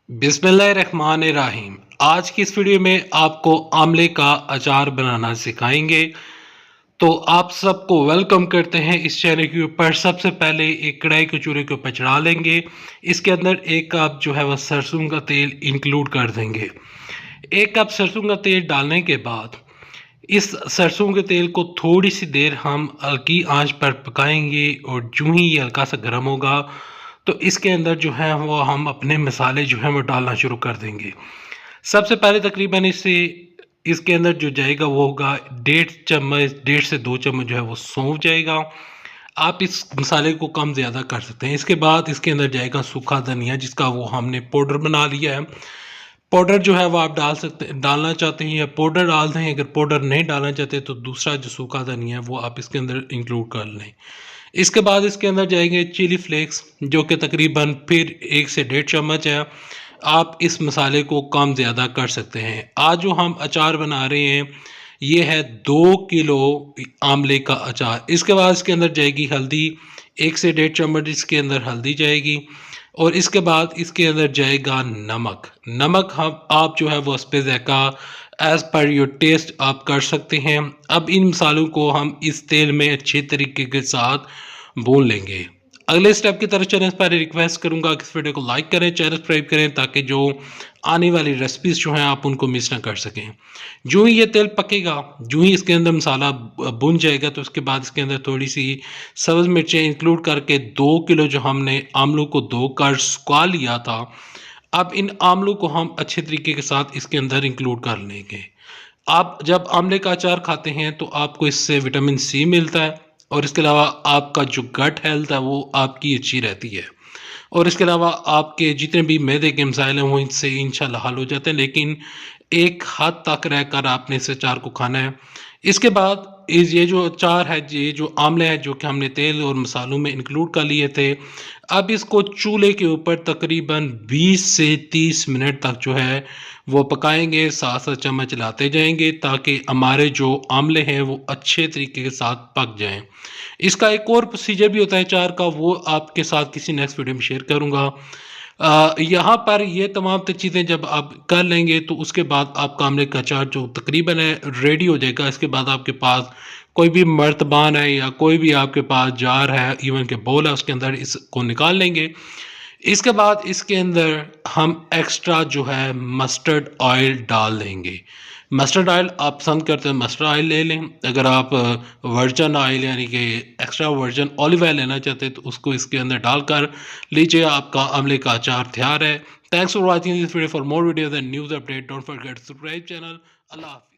बिस्मिल्लाहिर्रहमानिर्रहीम। आज की इस वीडियो में आपको आमले का अचार बनाना सिखाएंगे। तो आप सबको वेलकम करते हैं इस चैनल के ऊपर। सबसे पहले एक कढ़ाई को चूल्हे के ऊपर चढ़ा लेंगे। इसके अंदर एक कप जो है वह सरसों का तेल इंक्लूड कर देंगे। एक कप सरसों का तेल डालने के बाद इस सरसों के तेल को थोड़ी सी देर हम हल्की आंच पर पकाएंगे और जूं ही ये हल्का सा गर्म होगा तो इसके अंदर जो है वो हम अपने मसाले जो हैं वो डालना शुरू कर देंगे। सबसे पहले तकरीबन इससे इसके अंदर जो जाएगा वो होगा 1.5 चम्मच, 1.5 से 2 चम्मच जो है वो सौंफ जाएगा। आप इस मसाले को कम ज़्यादा कर सकते हैं। इसके बाद इसके अंदर जाएगा सूखा धनिया, जिसका वो हमने पाउडर बना लिया है। पाउडर जो है वो आप डालना चाहते हैं या पाउडर डाल दें। अगर पाउडर नहीं डालना चाहते तो दूसरा जो सूखा धनिया है वो आप इसके अंदर इंक्लूड कर लें। इसके बाद इसके अंदर जाएंगे चिली फ्लेक्स, जो कि तकरीबन फिर 1 से 1.5 चम्मच है। आप इस मसाले को कम ज़्यादा कर सकते हैं। आज जो हम अचार बना रहे हैं ये है 2 किलो आमले का अचार। इसके बाद इसके अंदर जाएगी हल्दी, 1 से 1.5 चम्मच इसके अंदर हल्दी जाएगी। और इसके बाद इसके अंदर जाएगा नमक। नमक हम आप जो है वो उस पर ज़ायका एज़ पर योर टेस्ट आप कर सकते हैं। अब इन मसालों को हम इस तेल में अच्छे तरीके के साथ भून लेंगे। अगले स्टेप की तरफ चलने से पहले रिक्वेस्ट करूंगा कि इस वीडियो को लाइक करें, चैनल सब्सक्राइब करें, ताकि जो आने वाली रेसिपीज जो हैं आप उनको मिस ना कर सकें। जो ही ये तेल पकेगा, जो ही इसके अंदर मसाला भुन जाएगा तो उसके बाद इसके अंदर थोड़ी सी सब्ज़ मिर्चें इंक्लूड करके 2 किलो जो हमने आमलों को धोकर सुखा लिया था, अब इन आमलों को हम अच्छे तरीके के साथ इसके अंदर इंक्लूड कर लेंगे। आप जब आमले का अचार खाते हैं तो आपको इससे विटामिन सी मिलता है और इसके अलावा आपका जो गट हेल्थ है वो आपकी अच्छी रहती है। और इसके अलावा आपके जितने भी मैदे के मसाइल हैं वो इनसे इंशाल्लाह हल हो जाते हैं, लेकिन एक हद तक रहकर आपने इस अचार को खाना है। इसके बाद इस ये जो अचार है, ये जो आमले हैं जो कि हमने तेल और मसालों में इंक्लूड कर लिए थे, अब इसको चूल्हे के ऊपर तकरीबन 20 से 30 मिनट तक जो है वो पकाएंगे। साथ साथ चम्मच चलाते जाएंगे ताकि हमारे जो आमले हैं वो अच्छे तरीके के साथ पक जाएं। इसका एक और प्रोसीजर भी होता है अचार का, वो आपके साथ किसी नेक्स्ट वीडियो में शेयर करूंगा। यहाँ पर ये तमाम चीज़ें जब आप कर लेंगे तो उसके बाद आपका आमले का अचार जो तकरीबन है रेडी हो जाएगा। इसके बाद आपके पास कोई भी मर्तबान है या कोई भी आपके पास जार है, इवन के बोल है, उसके अंदर इसको निकाल लेंगे। इसके बाद इसके अंदर हम एक्स्ट्रा जो है मस्टर्ड ऑयल डाल देंगे। मस्टर्ड ऑयल आप पसंद करते हैं मस्टर्ड ऑयल ले लें। अगर आप वर्जन ऑयल यानी कि एक्स्ट्रा वर्जन ऑलिव ऑयल लेना चाहते हैं तो उसको इसके अंदर डालकर लीजिए, आपका आमले का अचार तैयार है। Thanks for watching this video. For more videos and news update don't forget to subscribe channel. अल्लाह हाफिज़।